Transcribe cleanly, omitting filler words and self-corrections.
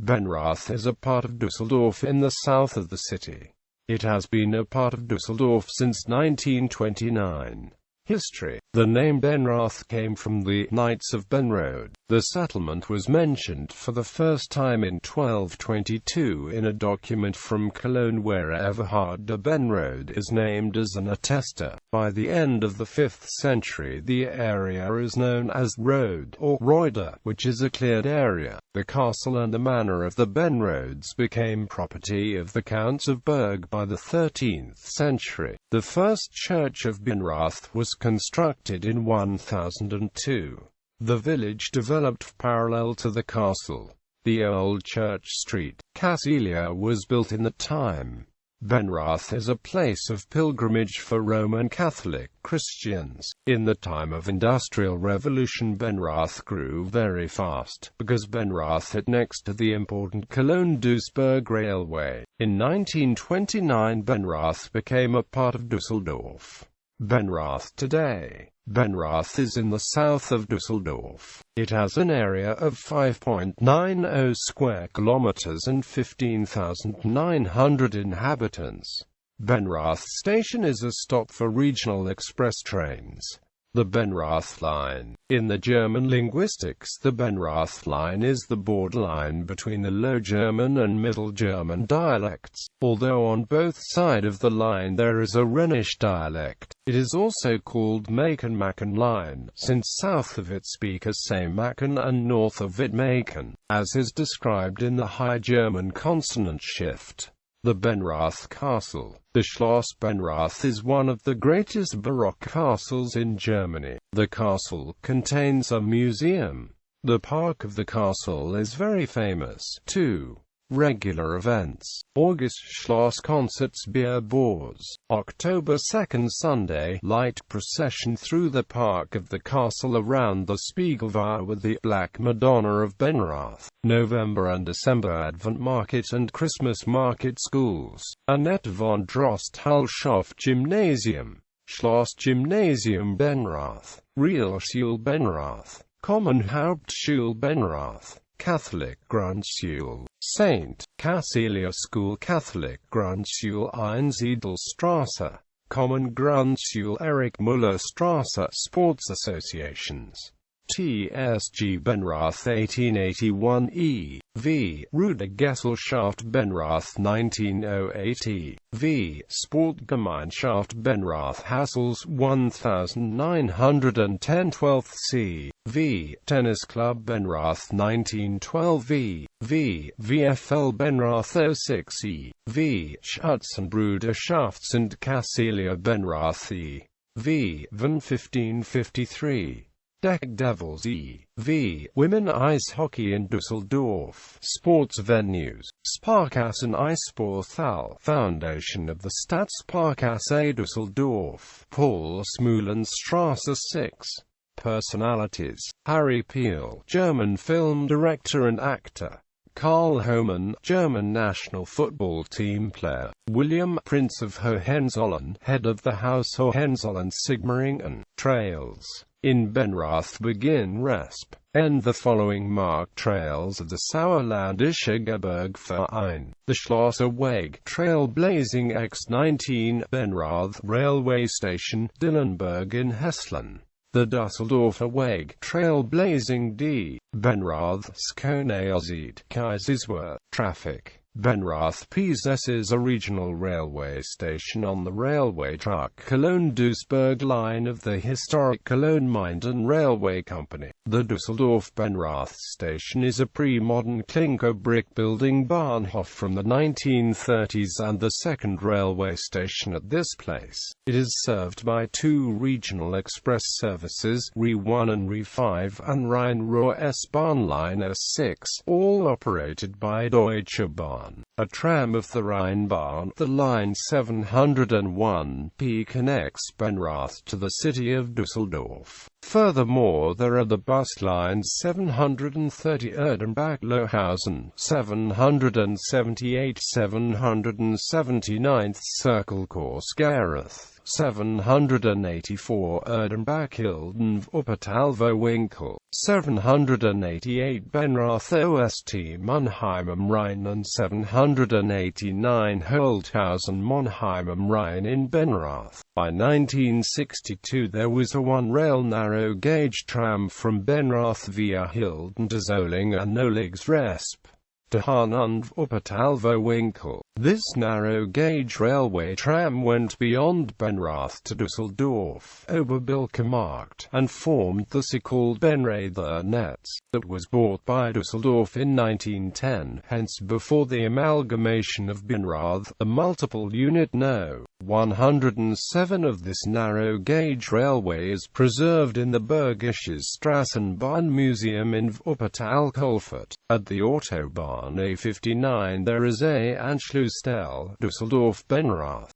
Benrath is a part of Düsseldorf in the south of the city. It has been a part of Düsseldorf since 1929. History. The name Benrath came from the Knights of Benrode. The settlement was mentioned for the first time in 1222 in a document from Cologne where Everhard de Benrode is named as an attester. By the end of the 5th century the area is known as Rode or Roide, which is a cleared area. The castle and the manor of the Benrodes became property of the Counts of Berg by the 13th century. The first church of Benrath was constructed in 1002. The village developed parallel to the castle. The old church street, Casilia, was built in the time. Benrath is a place of pilgrimage for Roman Catholic Christians. In the time of Industrial Revolution Benrath grew very fast, because Benrath is next to the important Cologne-Duisburg railway. In 1929 Benrath became a part of Düsseldorf. Benrath today. Benrath is in the south of Düsseldorf. It has an area of 5.90 square kilometers and 15,900 inhabitants. Benrath station is a stop for regional express trains. The Benrath line. In the German linguistics, the Benrath line is the borderline between the Low German and Middle German dialects. Although on both sides of the line there is a Rhenish dialect, it is also called Machen line, since south of it speakers say Machen and north of it Machen, as is described in the High German consonant shift. The Benrath Castle. The Schloss Benrath is one of the greatest Baroque castles in Germany. The castle contains a museum. The park of the castle is very famous, too. Regular events. August Schloss concerts, beer bars. October 2nd Sunday, light procession through the park of the castle around the Spiegelwehr with the Black Madonna of Benrath. November and December Advent Market and Christmas Market Schools. Annette von Drost-Hulshoff Gymnasium. Schloss Gymnasium Benrath. Realschule Benrath. Common Hauptschule Benrath. Catholic Grundschule. St. Cecilia School. Catholic Grundschule Einsiedelstraße. Common Grundschule Erich Müller Straße. Sports associations. TSG Benrath 1881 e.V. Rudergesellschaft Benrath 1908 e.V. Sportgemeinschaft Benrath Hassels 1910 12th c.V. Tennis Club Benrath 1912 e.V. VfL Benrath 06 e.V. Schützenbrüderschaft St. Cecilia Benrath e.V. Van 1553. Deck Devils e.V. Women Ice Hockey in Düsseldorf. Sports venues. Sparkassen Eissporthal. Foundation of the Stadtsparkasse Düsseldorf. Paul-Smühlenstraße 6. Personalities. Harry Peel, German film director and actor. Karl Hohmann, German national football team player. William, Prince of Hohenzollern, head of the House Hohenzollern-Sigmaringen. Trails. In Benrath begin Resp. End the following marked trails of the Sauerländische Gebirgsverein. The Schlosser Weg, Trailblazing X19, Benrath Railway Station, Dillenburg in Hesslen. The Düsseldorfer Weg, Trailblazing D. Benrath Skånealzid, Kaiserswerth. Traffic. Benrath possesses a regional railway station on the railway track Cologne-Duisburg line of the historic Cologne-Minden Railway Company. The Düsseldorf-Benrath station is a pre-modern clinker brick building Bahnhof from the 1930s and the second railway station at this place. It is served by two regional express services, RE1 and RE5, and Rhein-Ruhr-S-Bahn line S6, all operated by Deutsche Bahn. A tram of the Rheinbahn, the line 701P, connects Benrath to the city of Düsseldorf. Furthermore, there are the bus lines 730 Erdenbach-Lohausen, 778 779th Circle Korsk-Erith, 784 Erdenbach-Hilden-Wuppertal-Vohwinkel, 788 Benrath Ost Mannheim am Rhein and 789 Holthausen Monheim am Rhein in Benrath. By 1962 there was a one-rail narrow-gauge tram from Benrath via Hilden to Zolling and Noligsresp to Hahn und Wuppertal-Vohwinkel. This narrow-gauge railway tram went beyond Benrath to Düsseldorf, Oberbilkemarkt, and formed the so-called Benrather Netz. That was bought by Düsseldorf in 1910, hence before the amalgamation of Benrath, a multiple-unit No. 107 of this narrow-gauge railway is preserved in the Bergisches Straßenbahn Museum in Wuppertal-Kolfurt. At the Autobahn A59 there is a Anschlussstelle, Düsseldorf-Benrath.